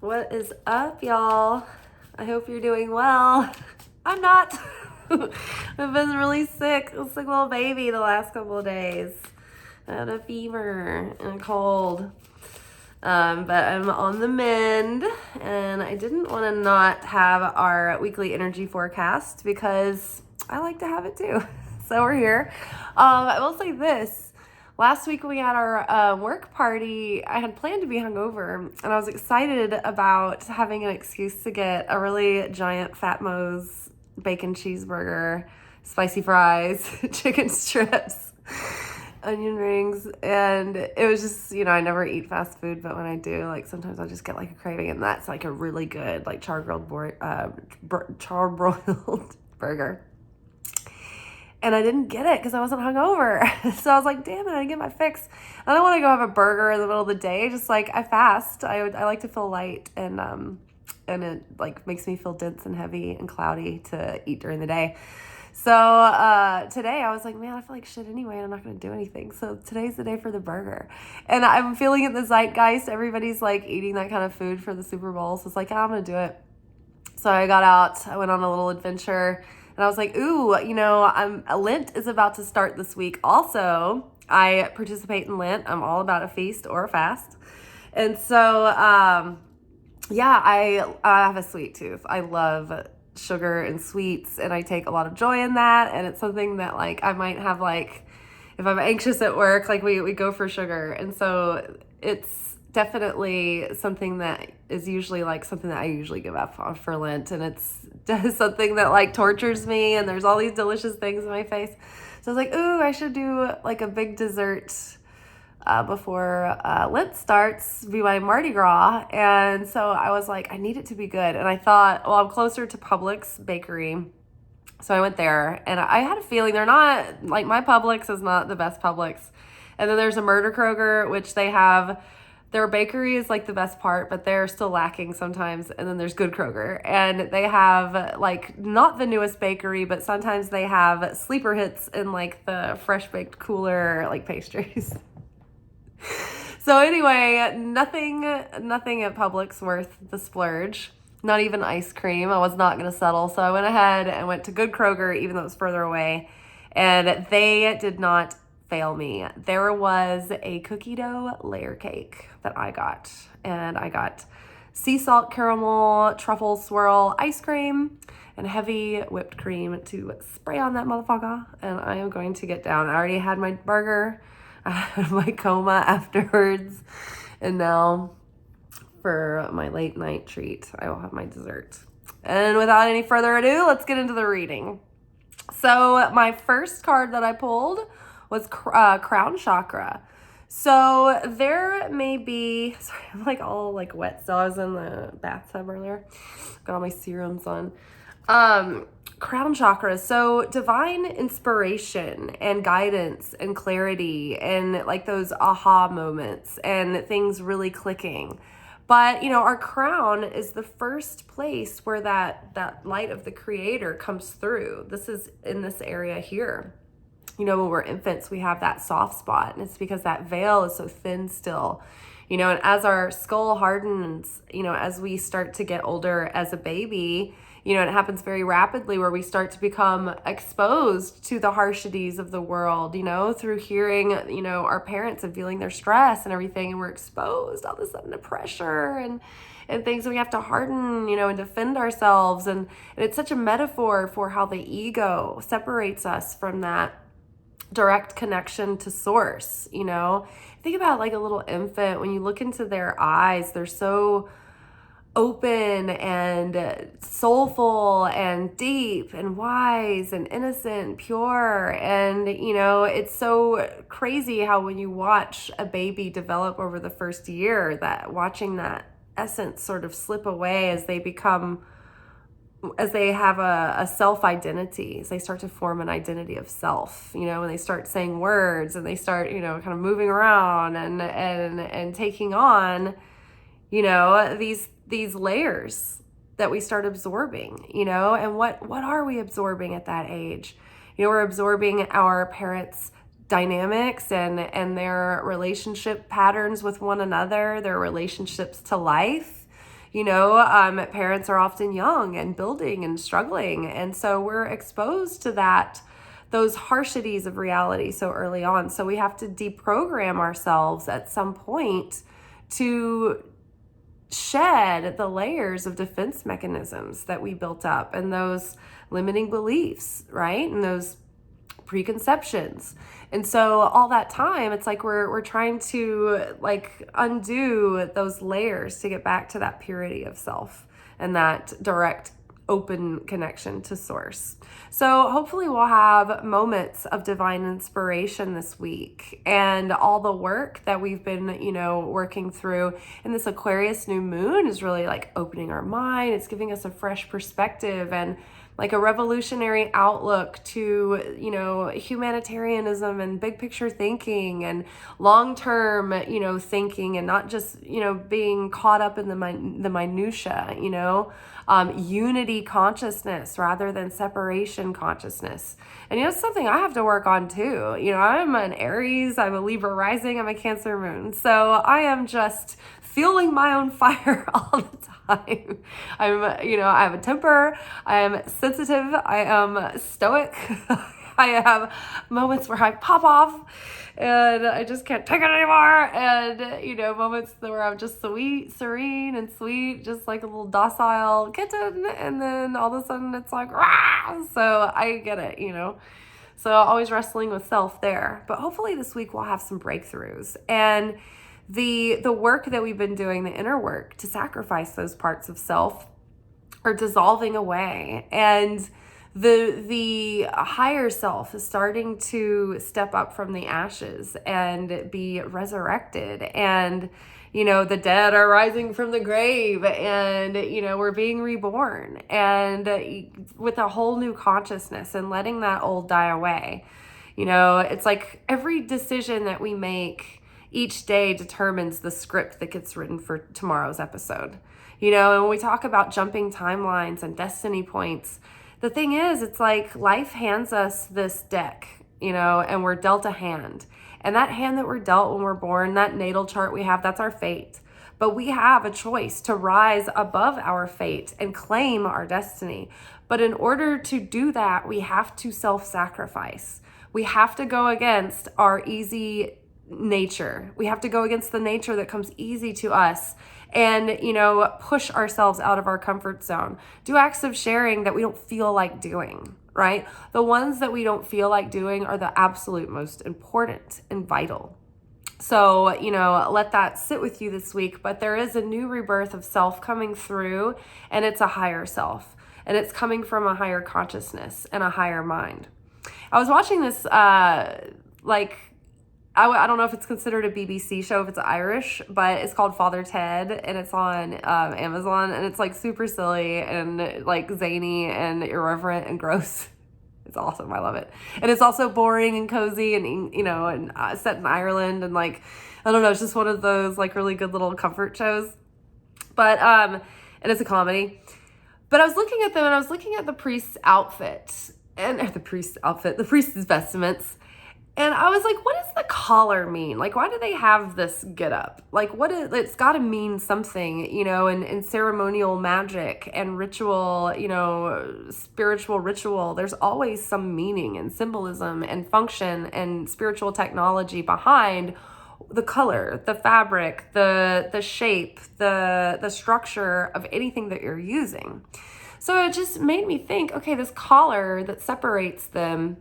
What is up, y'all? I hope you're doing well. I'm not. I've been really sick. I was like a little baby the last couple of days. I had a fever and a cold. But I'm on the mend, and I didn't want to not have our weekly energy forecast because I like to have it too. So we're here. I will say this. Last week we had our work party. I had planned to be hungover, and I was excited about having an excuse to get a really giant Fat Mo's bacon cheeseburger, spicy fries, chicken strips, onion rings, and it was just, I never eat fast food, but when I do, like, sometimes I'll just get like a craving, and that's like a really good, like, char-broiled burger. And I didn't get it because I wasn't hungover. So I was like, damn it, I didn't get my fix. I don't want to go have a burger in the middle of the day. Just like, I fast. I like to feel light, and it like makes me feel dense and heavy and cloudy to eat during the day. So today I was like, man, I feel like shit anyway, and I'm not going to do anything. So today's the day for the burger. And I'm feeling it in the zeitgeist. Everybody's like eating that kind of food for the Super Bowl. So it's like, I'm going to do it. So I got out. I went on a little adventure. And I was like, ooh, Lent is about to start this week. Also, I participate in Lent. I'm all about a feast or a fast. And so, I have a sweet tooth. I love sugar and sweets, and I take a lot of joy in that. And it's something that, like, I might have, like, if I'm anxious at work, like, we go for sugar. And so it's definitely something that is usually like something that I usually give up on for Lent, and it's something that like tortures me, and there's all these delicious things in my face. So I was like, ooh, I should do like a big dessert before Lent starts, be my Mardi Gras. And so I was like, I need it to be good. And I thought, well, I'm closer to Publix bakery, so I went there, and I had a feeling they're not, like, my Publix is not the best Publix. And then there's a Murder Kroger, which they have. Their bakery is like the best part, but they're still lacking sometimes. And then there's Good Kroger, and they have like not the newest bakery, but sometimes they have sleeper hits in like the fresh baked cooler like pastries. So anyway, nothing at Publix worth the splurge. Not even ice cream. I was not going to settle. So I went ahead and went to Good Kroger, even though it was further away, and they did not fail me. There was a cookie dough layer cake that I got, and I got sea salt caramel truffle swirl ice cream and heavy whipped cream to spray on that motherfucker, and I am going to get down. I already had my burger, I had my coma afterwards, and now for my late night treat, I will have my dessert. And without any further ado, let's get into the reading. So my first card that I pulled was crown chakra. So there may be, sorry, I'm like all like wet. So I was in the bathtub earlier, got all my serums on. Crown chakra. So divine inspiration and guidance and clarity and like those aha moments and things really clicking. But, our crown is the first place where that light of the creator comes through. This is in this area here. When we're infants, we have that soft spot, and it's because that veil is so thin still, and as our skull hardens, as we start to get older as a baby, and it happens very rapidly where we start to become exposed to the harshities of the world, through hearing, our parents and feeling their stress and everything. And we're exposed all of a sudden to pressure and things that we have to harden, and defend ourselves. And it's such a metaphor for how the ego separates us from that direct connection to source. Think about like a little infant. When you look into their eyes, they're so open and soulful and deep and wise and innocent and pure. And it's so crazy how when you watch a baby develop over the first year, that watching that essence sort of slip away as they have a self-identity, as they start to form an identity of self, when they start saying words and they start, kind of moving around and taking on, these layers that we start absorbing, and what are we absorbing at that age? We're absorbing our parents' dynamics and their relationship patterns with one another, their relationships to life. Parents are often young and building and struggling. And so we're exposed to those harshities of reality so early on. So we have to deprogram ourselves at some point to shed the layers of defense mechanisms that we built up and those limiting beliefs, right? And those preconceptions. And so all that time, it's like we're trying to undo those layers to get back to that purity of self and that direct open connection to source. So hopefully we'll have moments of divine inspiration this week, and all the work that we've been, working through in this Aquarius new moon is really opening our mind. It's giving us a fresh perspective and a revolutionary outlook to, humanitarianism and big picture thinking and long-term, thinking, and not just, being caught up in the minutia, unity consciousness rather than separation consciousness. And it's something I have to work on too. I'm an Aries, I'm a Libra rising, I'm a Cancer moon. So I am just fueling my own fire all the time. I have a temper, I am sensitive, I am stoic. I have moments where I pop off and I just can't take it anymore. And, moments where I'm just sweet, serene and sweet, just like a little docile kitten. And then all of a sudden it's like, rah! So I get it, So always wrestling with self there. But hopefully this week we'll have some breakthroughs. And the work that we've been doing, the inner work to sacrifice those parts of self, are dissolving away. And the higher self is starting to step up from the ashes and be resurrected. And, the dead are rising from the grave, and, we're being reborn, and with a whole new consciousness and letting that old die away. It's like every decision that we make each day determines the script that gets written for tomorrow's episode. And when we talk about jumping timelines and destiny points, the thing is, it's like life hands us this deck, and we're dealt a hand. And that hand that we're dealt when we're born, that natal chart we have, that's our fate. But we have a choice to rise above our fate and claim our destiny. But in order to do that, we have to self-sacrifice. We have to go against our easy nature. We have to go against the nature that comes easy to us and, push ourselves out of our comfort zone. Do acts of sharing that we don't feel like doing, right? The ones that we don't feel like doing are the absolute most important and vital. So, let that sit with you this week. But there is a new rebirth of self coming through, and it's a higher self. And it's coming from a higher consciousness and a higher mind. I was watching this, I don't know if it's considered a BBC show if it's Irish, but it's called Father Ted, and it's on Amazon, and it's super silly and zany and irreverent and gross. It's awesome. I love it. And it's also boring and cozy and, set in Ireland, and I don't know, it's just one of those really good little comfort shows. But, and it's a comedy. But I was looking at them, and I was looking at the priest's outfit, the priest's vestments. And I was like, what does the collar mean? Why do they have this get up? It's got to mean something, in ceremonial magic and ritual, spiritual ritual. There's always some meaning and symbolism and function and spiritual technology behind the color, the fabric, the shape, the structure of anything that you're using. So it just made me think, okay, this collar that separates them,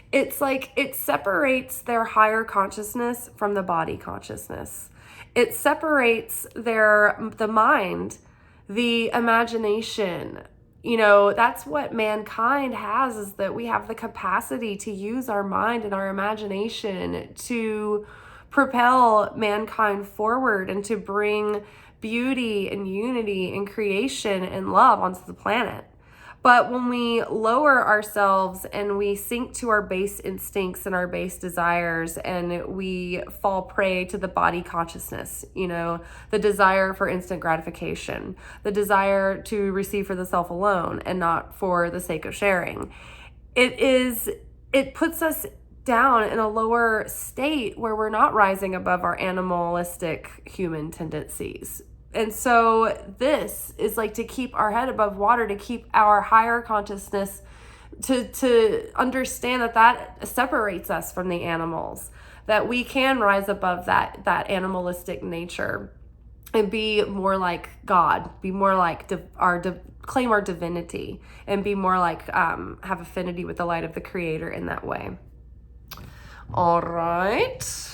it's it separates their higher consciousness from the body consciousness. It separates the mind, the imagination. That's what mankind has, is that we have the capacity to use our mind and our imagination to propel mankind forward and to bring beauty and unity and creation and love onto the planet. But when we lower ourselves and we sink to our base instincts and our base desires, and we fall prey to the body consciousness, the desire for instant gratification, the desire to receive for the self alone and not for the sake of sharing, it puts us down in a lower state where we're not rising above our animalistic human tendencies. And so this is like to keep our head above water, to keep our higher consciousness, to understand that separates us from the animals, that we can rise above that animalistic nature and be more like God, be more like claim our divinity, and be more like have affinity with the light of the Creator in that way. All right.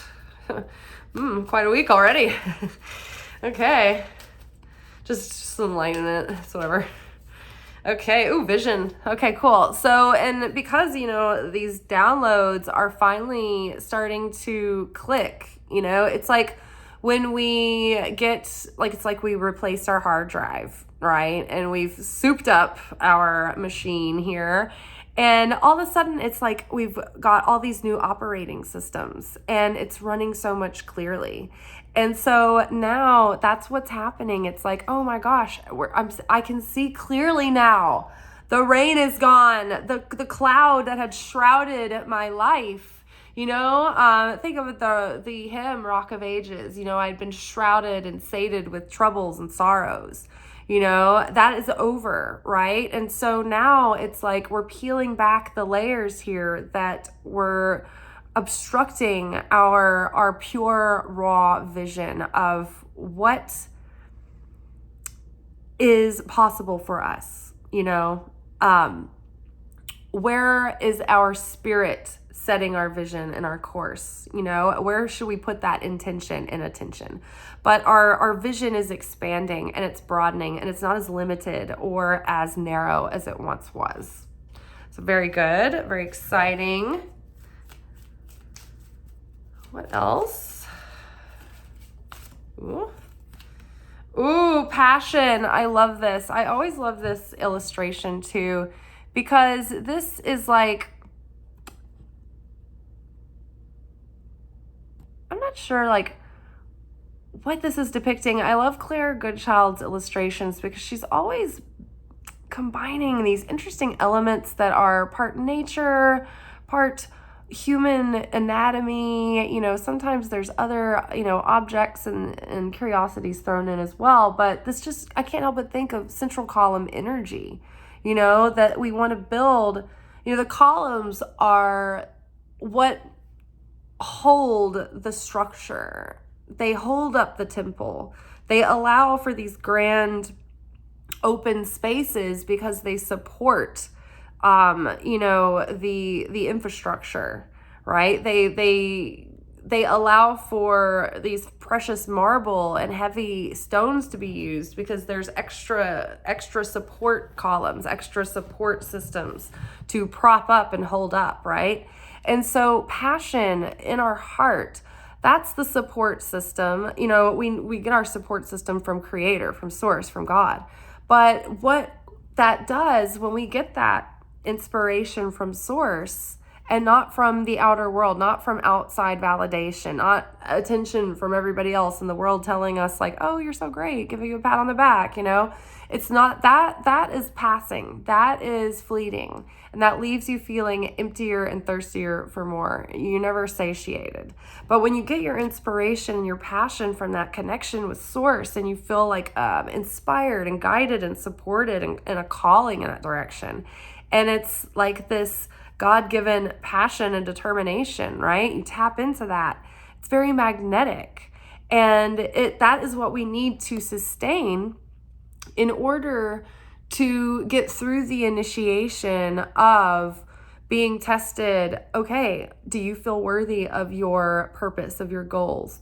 Quite a week already. Okay. Just enlighten it. It's whatever. Okay. Ooh, vision. Okay, cool. So, and because, these downloads are finally starting to click, it's like when we get, like, it's like we replaced our hard drive, right? And we've souped up our machine here. And all of a sudden, it's like we've got all these new operating systems and it's running so much clearly. And so now that's what's happening. It's like, oh my gosh, I can see clearly now. The rain is gone. The cloud that had shrouded my life, think of it, the hymn Rock of Ages. I'd been shrouded and sated with troubles and sorrows. That is over, right? And so now it's like we're peeling back the layers here that were obstructing our pure, raw vision of what is possible for us. Where is our spirit setting our vision and our course? Where should we put that intention and attention? But our vision is expanding and it's broadening, and it's not as limited or as narrow as it once was. So very good, very exciting. What else? Ooh, passion. I love this. I always love this illustration too, because this is like, I'm not sure like what this is depicting. I love Claire Goodchild's illustrations because she's always combining these interesting elements that are part nature, part human anatomy. Sometimes there's other, objects and curiosities thrown in as well. But this just, I can't help but think of central column energy, that we want to build. The columns are what hold the structure. They hold up the temple. They allow for these grand open spaces because they support the infrastructure, right? They allow for these precious marble and heavy stones to be used because there's extra support columns, extra support systems to prop up and hold up, right? And so passion in our heart, that's the support system. We get our support system from Creator, from Source, from God. But what that does when we get that inspiration from Source and not from the outer world, not from outside validation, not attention from everybody else in the world telling us like, oh, you're so great, giving you a pat on the back, it's not that is passing, that is fleeting, and that leaves you feeling emptier and thirstier for more. You're never satiated. But when you get your inspiration and your passion from that connection with Source, and you feel like inspired and guided and supported and a calling in that direction, and it's like this God-given passion and determination, right? You tap into that. It's very magnetic. And that is what we need to sustain in order to get through the initiation of being tested. Okay, do you feel worthy of your purpose, of your goals?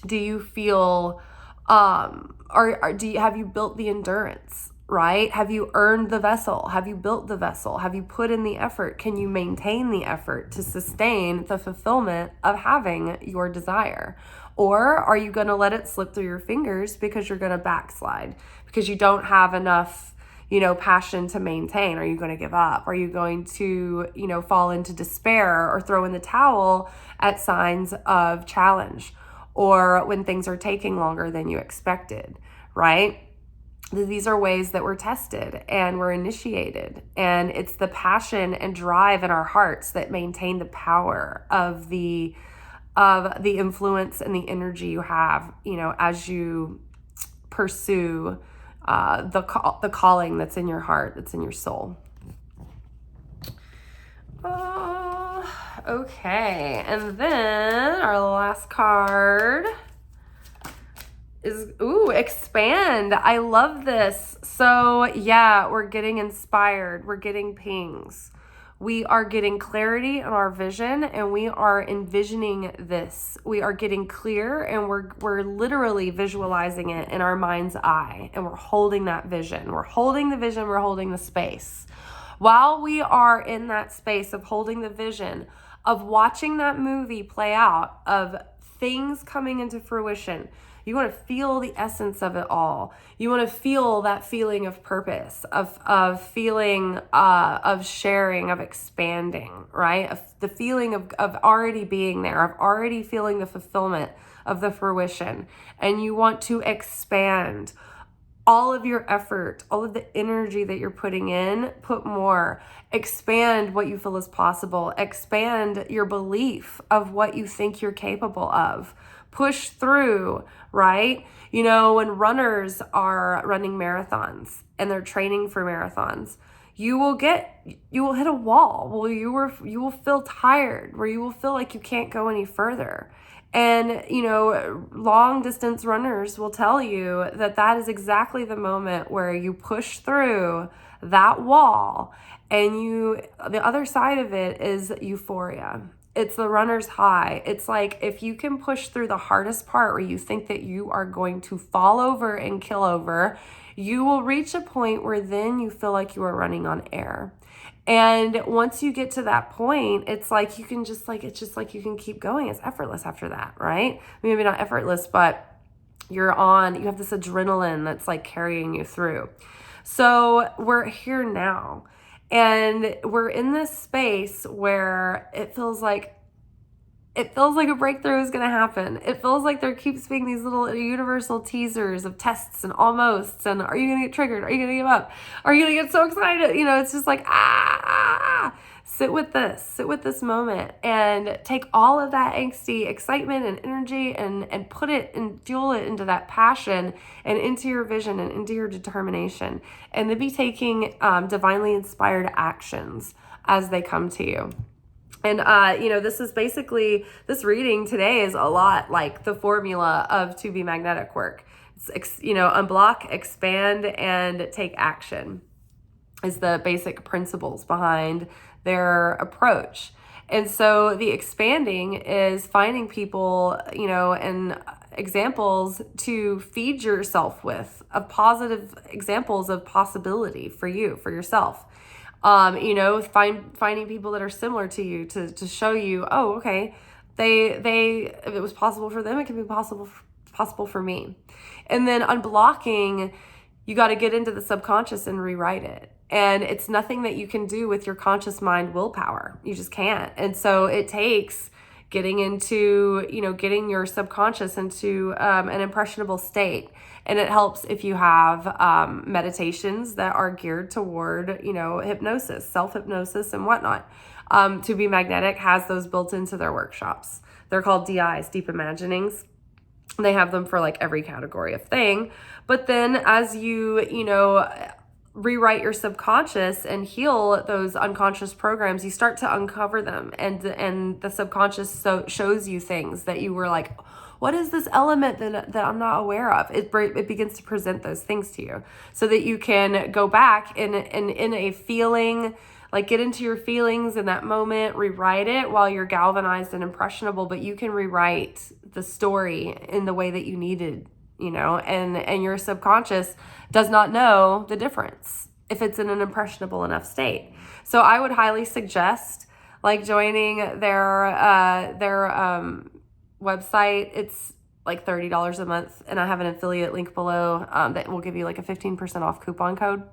Do you feel, have you built the endurance? Right? Have you earned the vessel? Have you built the vessel? Have you put in the effort? Can you maintain the effort to sustain the fulfillment of having your desire? Or are you going to let it slip through your fingers because you're going to backslide, because you don't have enough, passion to maintain? Are you going to give up? Are you going to, fall into despair or throw in the towel at signs of challenge, or when things are taking longer than you expected, right? These are ways that we're tested and we're initiated. And it's the passion and drive in our hearts that maintain the power of the influence and the energy you have, as you pursue the calling that's in your heart, that's in your soul. Okay, and then our last card is, expand. I love this. So yeah, we're getting inspired. We're getting pings. We are getting clarity in our vision, and we are envisioning this. We are getting clear, and we're literally visualizing it in our mind's eye, and we're holding that vision. We're holding the vision. We're holding the space. While we are in that space of holding the vision, of watching that movie play out, of things coming into fruition, you want to feel the essence of it all. You want to feel that feeling of purpose, of feeling, of sharing, of expanding, right? Of the feeling of already being there, of already feeling the fulfillment of the fruition. And you want to expand all of your effort, all of the energy that you're putting in, put more. Expand what you feel is possible. Expand your belief of what you think you're capable of. Push through, right? You know, when runners are running marathons and they're training for marathons, you will hit a wall where you will feel tired, where you will feel like you can't go any further. And, you know, long distance runners will tell you that is exactly the moment where you push through that wall, and the other side of it is euphoria. It's the runner's high. It's like if you can push through the hardest part where you think that you are going to fall over and kill over, you will reach a point where then you feel like you are running on air. And once you get to that point, it's like you can just like, it's just like you can keep going. It's effortless after that, right? Maybe not effortless, but you have this adrenaline that's like carrying you through. So we're here now, and we're in this space where it feels like a breakthrough is going to happen. It feels like there keeps being these little universal teasers of tests and almosts. And are you going to get triggered? Are you going to give up? Are you going to get so excited? You know, it's just like, sit with this moment, and take all of that angsty excitement and energy and put it and fuel it into that passion and into your vision and into your determination. And then be taking divinely inspired actions as they come to you. And, this is basically, this reading today is a lot like the formula of To Be Magnetic work. It's, unblock, expand, and take action is the basic principles behind their approach. And so the expanding is finding people, and examples to feed yourself with, of positive examples of possibility for you, for yourself. Finding people that are similar to you to show you, oh, okay, they if it was possible for them, it can be possible for me. And then unblocking, you got to get into the subconscious and rewrite it. And it's nothing that you can do with your conscious mind willpower. You just can't. And so it takes getting into, getting your subconscious into an impressionable state. And it helps if you have meditations that are geared toward, hypnosis, self-hypnosis and whatnot. To Be Magnetic has those built into their workshops. They're called DIs, Deep Imaginings. They have them for like every category of thing. But then as you, rewrite your subconscious and heal those unconscious programs, you start to uncover them, and the subconscious shows you things that you were like, what is this element that I'm not aware of? It begins to present those things to you so that you can go back in a feeling, like get into your feelings in that moment, rewrite it while you're galvanized and impressionable, but you can rewrite the story in the way that you needed, and your subconscious does not know the difference if it's in an impressionable enough state. So I would highly suggest like joining their website. It's like $30 a month, and I have an affiliate link below that will give you like a 15% off coupon code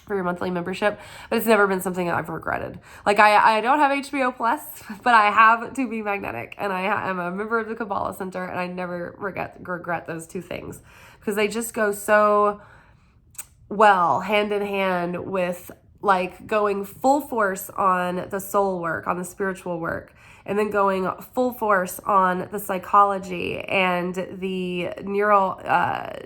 for your monthly membership. But it's never been something that I've regretted. Like I don't have HBO Plus, but I have To Be Magnetic, and I am a member of the Kabbalah Center, and I never regret those two things because they just go so well hand in hand with like going full force on the soul work, on the spiritual work, and then going full force on the psychology and the neurology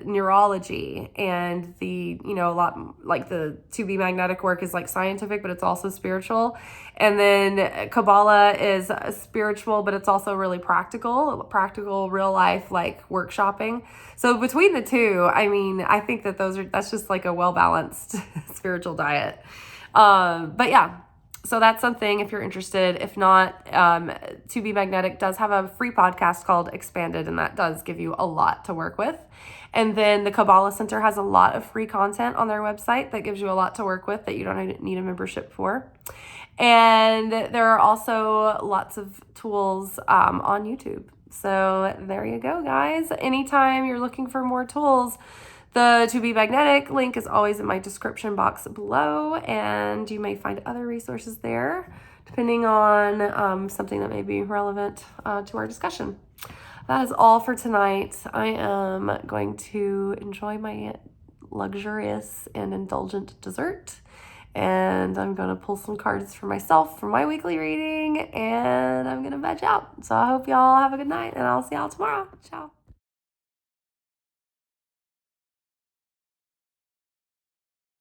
and the, a lot like the 2B magnetic work is like scientific, but it's also spiritual. And then Kabbalah is spiritual, but it's also really practical, real life, like workshopping. So between the two, I mean, I think that that's just like a well-balanced spiritual diet. But yeah, so that's something if you're interested. If not, 2B Magnetic does have a free podcast called Expanded, and that does give you a lot to work with. And then the Kabbalah Center has a lot of free content on their website that gives you a lot to work with that you don't need a membership for. And there are also lots of tools on YouTube. So there you go, guys. Anytime you're looking for more tools, the 2B Magnetic link is always in my description box below, and you may find other resources there, depending on something that may be relevant to our discussion. That is all for tonight. I am going to enjoy my luxurious and indulgent dessert, and I'm going to pull some cards for myself for my weekly reading, and I'm going to veg out. So I hope y'all have a good night, and I'll see y'all tomorrow. Ciao.